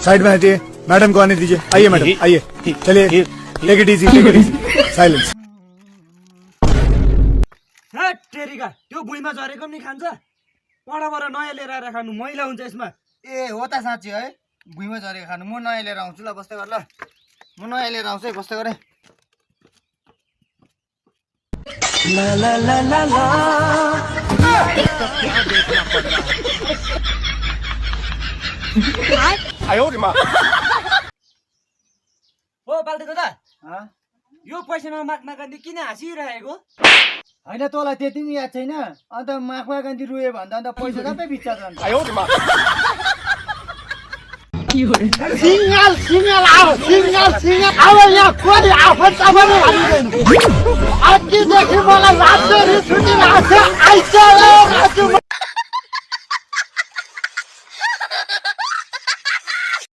Side में हटिए, madam को आने दीजिए। आइए मैडम, आइए, चलिए, टेक इट इजी, साइलेंस। टेरिका त्यो भुइँमा झरेको नि खान्छ पढाबाट नयाँ लिएर आएर खानु मैला हुन्छ यसमा। ए हो त साँच्ची है, भुइँमा झरेको खानु। म नयाँ लिएर आउँछु ल, बस्दै गर ल। म नयाँ लिएर आउँछु है, बस्दै गरे। ओ बाल्टे दादा, यो पैसामा महात्मा गान्धी किन हाँसिरहेको? होइन तँलाई त्यति नि याद छैन? अन्त महात्मा गान्धी रुयो भन्दा अन्त पैसा सबै बिच्चा जान्छ। सिग्नल सिग्नल आओ, सिग्नल सिग्नल अब यहाँ कोही आफत पनि हालिँदैन। अघिदेखि मलाई रातभरि छुट्टी लाग्छ, आइसक्यो।